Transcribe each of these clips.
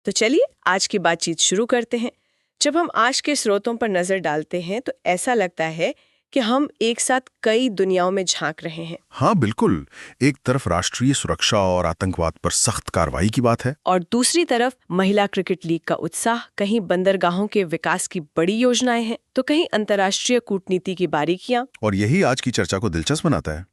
तो चलिए आज की बातचीत शुरू करते हैं। जब हम आज के स्रोतों पर नजर डालते हैं तो ऐसा लगता है कि हम एक साथ कई दुनियाओं में झांक रहे हैं। हाँ बिल्कुल। एक तरफ राष्ट्रीय सुरक्षा और आतंकवाद पर सख्त कार्रवाई की बात है। और दूसरी तरफ महिला क्रिकेट लीग का उत्साह, कहीं बंदरगाहों के विकास की बड़ी योजनाएं हैं तो कहीं अंतर्राष्ट्रीय कूटनीति की बारीकियां। और यही आज की चर्चा को दिलचस्प बनाता है।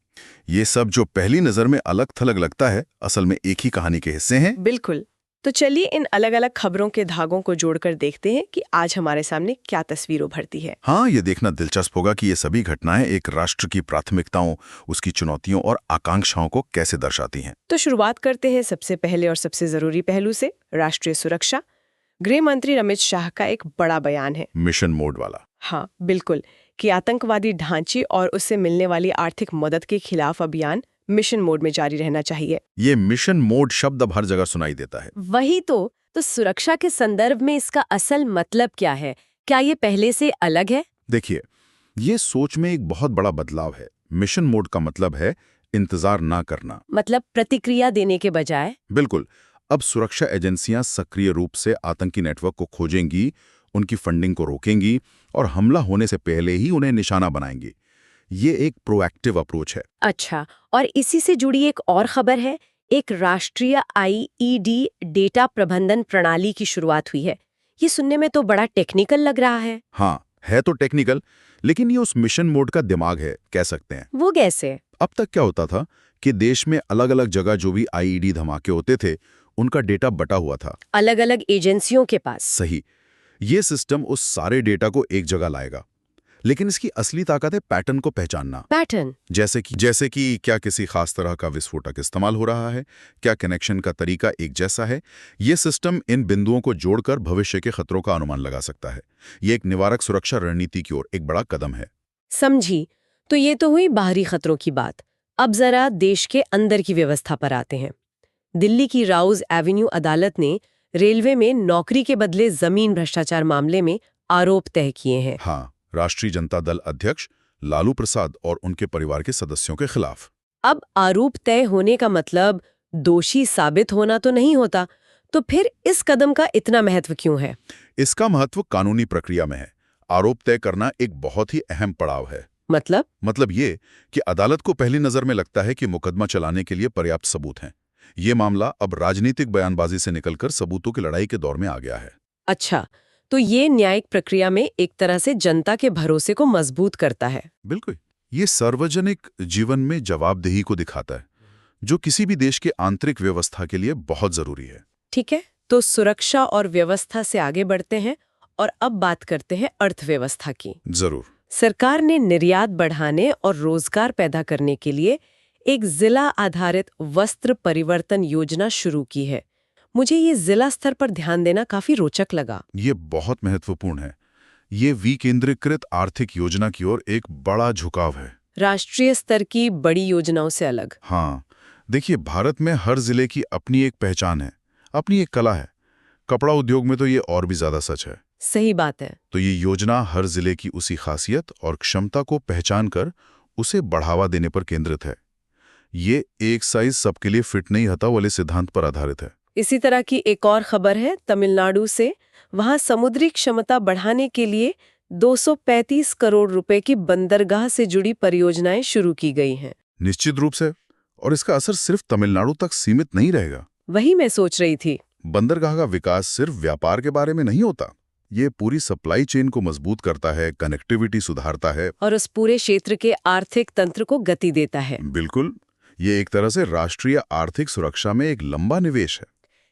ये सब जो पहली नजर में अलग थलग लगता है, असल में एक ही कहानी के हिस्से हैं। बिल्कुल। तो चलिए इन अलग अलग खबरों के धागों को जोड़कर देखते हैं कि आज हमारे सामने क्या तस्वीर उभरती है। हाँ, ये देखना दिलचस्प होगा कि ये सभी घटनाएं एक राष्ट्र की प्राथमिकताओं, उसकी चुनौतियों और आकांक्षाओं को कैसे दर्शाती हैं। तो शुरुआत करते हैं सबसे पहले और सबसे जरूरी पहलू से, राष्ट्रीय सुरक्षा। गृह मंत्री अमित शाह का एक बड़ा बयान है, मिशन मोड वाला। हाँ बिल्कुल, कि आतंकवादी ढांचे और उससे मिलने वाली आर्थिक मदद के खिलाफ अभियान मिशन मोड में जारी रहना चाहिए। ये मिशन मोड शब्द अब हर जगह सुनाई देता है। वही तो सुरक्षा के संदर्भ में इसका असल मतलब क्या है? क्या ये पहले से अलग है? देखिए, ये सोच में एक बहुत बड़ा बदलाव है। मिशन मोड का मतलब है इंतजार ना करना। मतलब प्रतिक्रिया देने के बजाय? बिल्कुल। अब सुरक्षा एजेंसियां सक्रिय रूप से आतंकी नेटवर्क को खोजेंगी, उनकी फंडिंग को रोकेंगी और हमला होने से पहले ही उन्हें निशाना बनाएंगी। ये एक प्रोएक्टिव अप्रोच है। अच्छा, और इसी से जुड़ी एक और खबर है, एक राष्ट्रीय आईईडी डेटा प्रबंधन प्रणाली की शुरुआत हुई है। ये सुनने में तो बड़ा टेक्निकल लग रहा है। हाँ, है तो टेक्निकल, लेकिन ये उस मिशन मोड का दिमाग है, कह सकते हैं। वो कैसे? अब तक क्या होता था कि देश में अलग अलग जगह जो भी आईईडी धमाके होते थे, उनका डेटा बटा हुआ था अलग अलग एजेंसियों के पास। सही। ये सिस्टम उस सारे डेटा को एक जगह लाएगा, लेकिन इसकी असली ताकत है पैटर्न को पहचानना। पैटर्न? जैसे कि क्या किसी खास तरह का विस्फोटक इस्तेमाल हो रहा है, क्या कनेक्शन का तरीका एक जैसा है। ये सिस्टम इन बिंदुओं को जोड़कर भविष्य के खतरों का अनुमान लगा सकता है। ये एक निवारक सुरक्षा रणनीति की ओर एक बड़ा कदम है। समझी। तो ये तो हुई बाहरी खतरों की बात। अब जरा देश के अंदर की व्यवस्था पर आते हैं। दिल्ली की राउज एवेन्यू अदालत ने रेलवे में नौकरी के बदले जमीन भ्रष्टाचार मामले में आरोप तय किए हैं। हाँ, राष्ट्रीय जनता दल अध्यक्ष लालू प्रसाद और उनके परिवार के सदस्यों के खिलाफ। अब आरोप तय होने का मतलब दोषी साबित होना तो नहीं होता, तो फिर इस कदम का इतना महत्व क्यों है? इसका महत्व कानूनी प्रक्रिया में है। आरोप तय करना एक बहुत ही अहम पड़ाव है। मतलब ये कि अदालत को पहली नजर में लगता है कि मुकदमा चलाने के लिए पर्याप्त सबूत हैं। ये मामला अब राजनीतिक बयानबाजी से निकलकर सबूतों की लड़ाई के दौर में आ गया है। अच्छा, तो ये न्यायिक प्रक्रिया में एक तरह से जनता के भरोसे को मजबूत करता है। बिल्कुल। ये सार्वजनिक जीवन में जवाबदेही को दिखाता है, जो किसी भी देश के आंतरिक व्यवस्था के लिए बहुत जरूरी है। ठीक है, तो सुरक्षा और व्यवस्था से आगे बढ़ते हैं और अब बात करते हैं अर्थव्यवस्था की। जरूर। सरकार ने निर्यात बढ़ाने और रोजगार पैदा करने के लिए एक जिला आधारित वस्त्र परिवर्तन योजना शुरू की है। मुझे ये जिला स्तर पर ध्यान देना काफी रोचक लगा। ये बहुत महत्वपूर्ण है। ये विकेंद्रीकृत आर्थिक योजना की ओर एक बड़ा झुकाव है, राष्ट्रीय स्तर की बड़ी योजनाओं से अलग। हाँ, देखिए, भारत में हर जिले की अपनी एक पहचान है, अपनी एक कला है। कपड़ा उद्योग में तो ये और भी ज्यादा सच है। सही बात है। तो ये योजना हर जिले की उसी खासियत और क्षमता को पहचान कर उसे बढ़ावा देने पर केंद्रित है। ये एक साइज सबके लिए फिट नहीं आता वाले सिद्धांत पर आधारित है। इसी तरह की एक और खबर है तमिलनाडु से। वहां समुद्री क्षमता बढ़ाने के लिए 235 करोड़ रुपए की बंदरगाह से जुड़ी परियोजनाएं शुरू की गई हैं। निश्चित रूप से। और इसका असर सिर्फ तमिलनाडु तक सीमित नहीं रहेगा। वही मैं सोच रही थी। बंदरगाह का विकास सिर्फ व्यापार के बारे में नहीं होता। ये पूरी सप्लाई चेन को मजबूत करता है, कनेक्टिविटी सुधारता है और उस पूरे क्षेत्र के आर्थिक तंत्र को गति देता है। बिल्कुल। ये एक तरह से राष्ट्रीय आर्थिक सुरक्षा में एक लंबा निवेश है।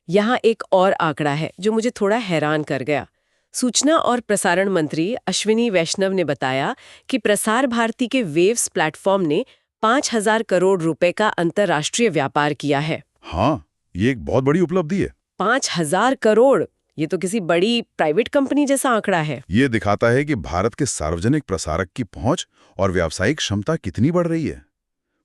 यहाँ एक और आंकड़ा है जो मुझे थोड़ा हैरान कर गया। सूचना और प्रसारण मंत्री अश्विनी वैष्णव ने बताया कि प्रसार भारती के वेव्स प्लेटफॉर्म ने 5,000 करोड़ रुपए का अंतर्राष्ट्रीय व्यापार किया है। हाँ, ये एक बहुत बड़ी उपलब्धि है। 5,000 करोड़! ये तो किसी बड़ी प्राइवेट कंपनी जैसा आंकड़ा है। ये दिखाता है कि भारत के सार्वजनिक प्रसारक की पहुंच और व्यावसायिक क्षमता कितनी बढ़ रही है।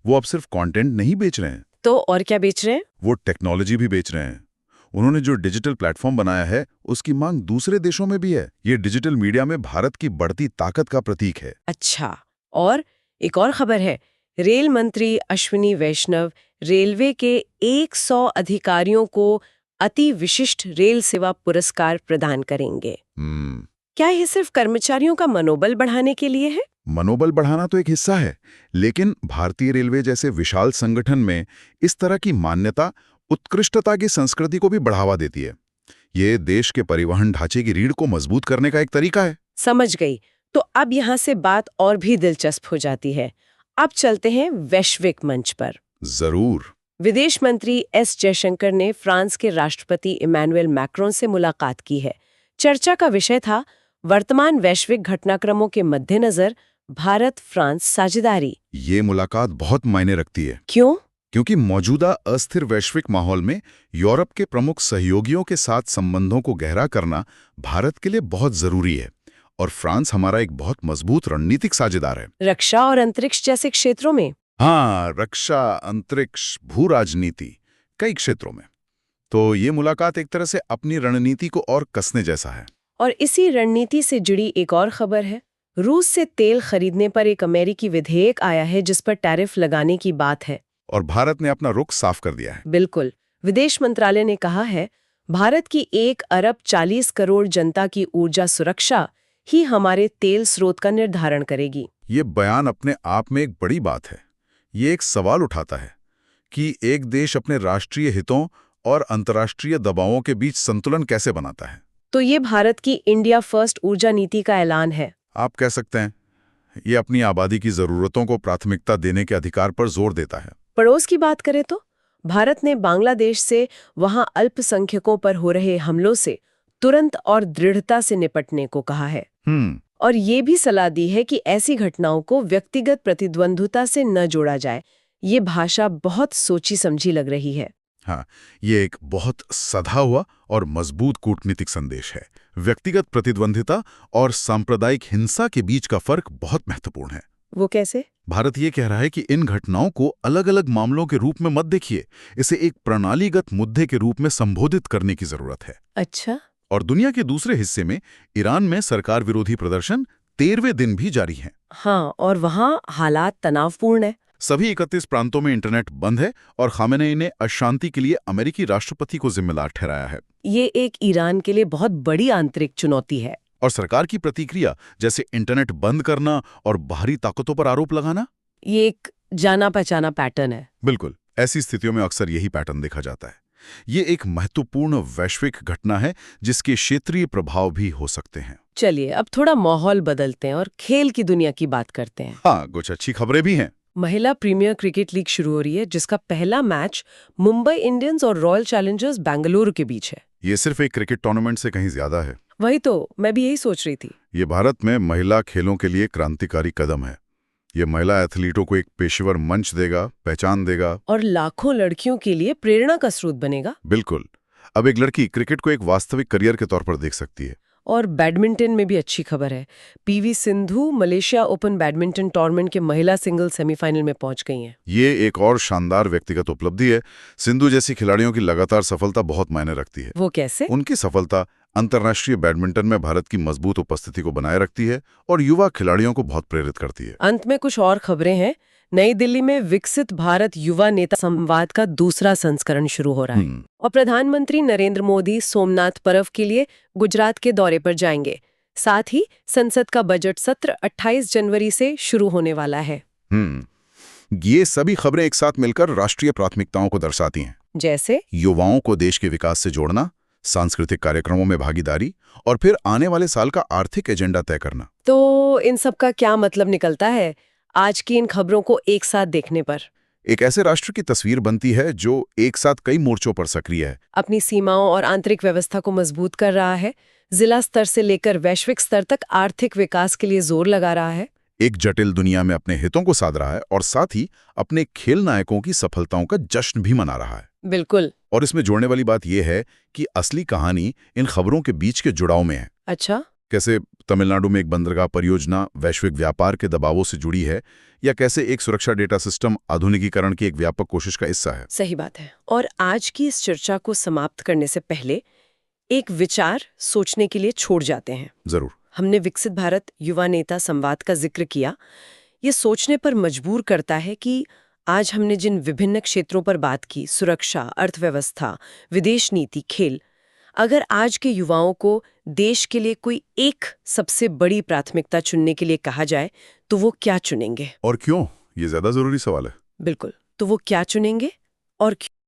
वो अब सिर्फ कंटेंट नहीं बेच रहे हैं, तो और क्या बेच रहे हैं? वो टेक्नोलॉजी भी बेच रहे हैं। उन्होंने जो डिजिटल प्लेटफॉर्म बनाया है, उसकी मांग दूसरे देशों में भी है। ये डिजिटल मीडिया में भारत की बढ़ती ताकत का प्रतीक है। अच्छा, और एक और खबर है। रेल मंत्री अश्विनी वैष्णव रेलवे के 100 अधिकारियों को अति विशिष्ट रेल सेवा पुरस्कार प्रदान करेंगे। क्या ये सिर्फ कर्मचारियों का मनोबल बढ़ाने के लिए है? मनोबल बढ़ाना तो एक हिस्सा है, लेकिन भारतीय रेलवे जैसे विशाल संगठन में इस तरह की मान्यता उत्कृष्टता की संस्कृति को भी बढ़ावा देती है। ये देश के परिवहन ढांचे की रीढ़ को मजबूत करने का एक तरीका है। समझ गई। तो अब यहाँ से बात और भी दिलचस्प हो जाती है। अब चलते हैं वैश्विक मंच पर। जरूर। विदेश मंत्री एस जयशंकर ने फ्रांस के राष्ट्रपति इमैनुएल मैक्रोन से मुलाकात की है। चर्चा का विषय था वर्तमान वैश्विक घटनाक्रमों के मद्देनजर भारत फ्रांस साझेदारी। ये मुलाकात बहुत मायने रखती है। क्यों? क्योंकि मौजूदा अस्थिर वैश्विक माहौल में यूरोप के प्रमुख सहयोगियों के साथ संबंधों को गहरा करना भारत के लिए बहुत जरूरी है, और फ्रांस हमारा एक बहुत मजबूत रणनीतिक साझेदार है। रक्षा और अंतरिक्ष जैसे क्षेत्रों में? हाँ, रक्षा, अंतरिक्ष, भू राजनीति, कई क्षेत्रों में। तो ये मुलाकात एक तरह से अपनी रणनीति को और कसने जैसा है। और इसी रणनीति से जुड़ी एक और खबर है। रूस से तेल खरीदने पर एक अमेरिकी विधेयक आया है जिस पर टैरिफ लगाने की बात है, और भारत ने अपना रुख साफ कर दिया है। बिल्कुल। विदेश मंत्रालय ने कहा है भारत की 1 अरब 40 करोड़ जनता की ऊर्जा सुरक्षा ही हमारे तेल स्रोत का निर्धारण करेगी। ये बयान अपने आप में एक बड़ी बात है। ये एक सवाल उठाता है कि एक देश अपने राष्ट्रीय हितों और अंतर्राष्ट्रीय दबावों के बीच संतुलन कैसे बनाता है। तो ये भारत की इंडिया फर्स्ट ऊर्जा नीति का ऐलान है। आप कह सकते हैं ये अपनी आबादी की जरूरतों को प्राथमिकता देने के अधिकार पर जोर देता है। पड़ोस की बात करें तो भारत ने बांग्लादेश से वहां अल्पसंख्यकों पर हो रहे हमलों से तुरंत और दृढ़ता से निपटने को कहा है। और ये भी सलाह दी है कि ऐसी घटनाओं को व्यक्तिगत प्रतिद्वंद्विता से न जोड़ा जाए। ये भाषा बहुत सोची समझी लग रही है। हाँ, ये एक बहुत सधा हुआ और मजबूत कूटनीतिक संदेश है। व्यक्तिगत प्रतिद्वंद्विता और सांप्रदायिक हिंसा के बीच का फर्क बहुत महत्वपूर्ण है। वो कैसे? भारत ये कह रहा है कि इन घटनाओं को अलग अलग मामलों के रूप में मत देखिए, इसे एक प्रणालीगत मुद्दे के रूप में संबोधित करने की जरूरत है। अच्छा। और दुनिया के दूसरे हिस्से में ईरान में सरकार विरोधी प्रदर्शन 13वें दिन भी जारी हैं। हाँ, और वहाँ हालात तनावपूर्ण है। सभी 31 प्रांतों में इंटरनेट बंद है और खामेनेई ने अशांति के लिए अमेरिकी राष्ट्रपति को जिम्मेदार ठहराया है। ये एक ईरान के लिए बहुत बड़ी आंतरिक चुनौती है। और सरकार की प्रतिक्रिया, जैसे इंटरनेट बंद करना और बाहरी ताकतों पर आरोप लगाना, ये एक जाना पहचाना पैटर्न है। बिल्कुल। ऐसी स्थितियों में अक्सर यही पैटर्न देखा जाता है। ये एक महत्वपूर्ण वैश्विक घटना है जिसके क्षेत्रीय प्रभाव भी हो सकते हैं। चलिए अब थोड़ा माहौल बदलते हैं और खेल की दुनिया की बात करते हैं। हाँ, कुछ अच्छी खबरें भी हैं। महिला प्रीमियर क्रिकेट लीग शुरू हो रही है जिसका पहला मैच मुंबई इंडियंस और रॉयल चैलेंजर्स बेंगलुरु के बीच है। ये सिर्फ एक क्रिकेट टूर्नामेंट से कहीं ज्यादा है। वही तो, मैं भी यही सोच रही थी। ये भारत में महिला खेलों के लिए क्रांतिकारी कदम है। ये महिला एथलीटों को एक पेशेवर मंच देगा, पहचान देगा, और लाखों लड़कियों के लिए प्रेरणा का स्रोत बनेगा। बिल्कुल। अब एक लड़की क्रिकेट को एक वास्तविक करियर के तौर पर देख सकती है। और बैडमिंटन में भी अच्छी खबर है। PV Sindhu Malaysia open badminton tournament के महिला सिंगल सेमीफाइनल में पहुंच गई हैं। ये एक और शानदार व्यक्तिगत उपलब्धि है। सिंधु जैसी खिलाड़ियों की लगातार सफलता बहुत मायने रखती है। वो कैसे? उनकी सफलता अंतर्राष्ट्रीय बैडमिंटन में भारत की मजबूत उपस्थिति को बनाए रखती है और युवा खिलाड़ियों को बहुत प्रेरित करती है। अंत में कुछ और खबरें हैं। नई दिल्ली में विकसित भारत युवा नेता संवाद का दूसरा संस्करण शुरू हो रहा है और प्रधानमंत्री नरेंद्र मोदी सोमनाथ पर्व के लिए गुजरात के दौरे पर जाएंगे। साथ ही संसद का बजट सत्र 28 जनवरी से शुरू होने वाला है। ये सभी खबरें एक साथ मिलकर राष्ट्रीय प्राथमिकताओं को दर्शाती हैं। जैसे युवाओं को देश के विकास से जोड़ना, सांस्कृतिक कार्यक्रमों में भागीदारी और फिर आने वाले साल का आर्थिक एजेंडा तय करना। तो इन सब का क्या मतलब निकलता है आज की इन खबरों को एक साथ देखने पर? एक ऐसे राष्ट्र की तस्वीर बनती है जो एक साथ कई मोर्चों पर सक्रिय है, अपनी सीमाओं और आंतरिक व्यवस्था को मजबूत कर रहा है, जिला स्तर से लेकर वैश्विक स्तर तक आर्थिक विकास के लिए जोर लगा रहा है, एक जटिल दुनिया में अपने हितों को साध रहा है और साथ ही अपने खेल नायकों की सफलताओं का जश्न भी मना रहा है। बिल्कुल। और इसमें जोड़ने वाली बात यह है कि असली कहानी इन खबरों के बीच के जुड़ाव में है। अच्छा। कैसे तमिलनाडु में एक बंदरगाह परियोजना वैश्विक व्यापार के दबावों से जुड़ी है, या कैसे एक सुरक्षा डेटा सिस्टम आधुनिकीकरण की एक व्यापक कोशिश का हिस्सा है। सही बात है। और आज की इस चर्चा को समाप्त करने से पहले एक विचार सोचने के लिए छोड़ जाते हैं। जरूर। हमने विकसित भारत युवा नेता संवाद का जिक्र किया। ये सोचने पर मजबूर करता है कि आज हमने जिन विभिन्न क्षेत्रों पर बात की, सुरक्षा, अर्थव्यवस्था, विदेश नीति, खेल, अगर आज के युवाओं को देश के लिए कोई एक सबसे बड़ी प्राथमिकता चुनने के लिए कहा जाए तो वो क्या चुनेंगे? और क्यों? ये ज्यादा जरूरी सवाल है। बिल्कुल, तो वो क्या चुनेंगे और क्यों?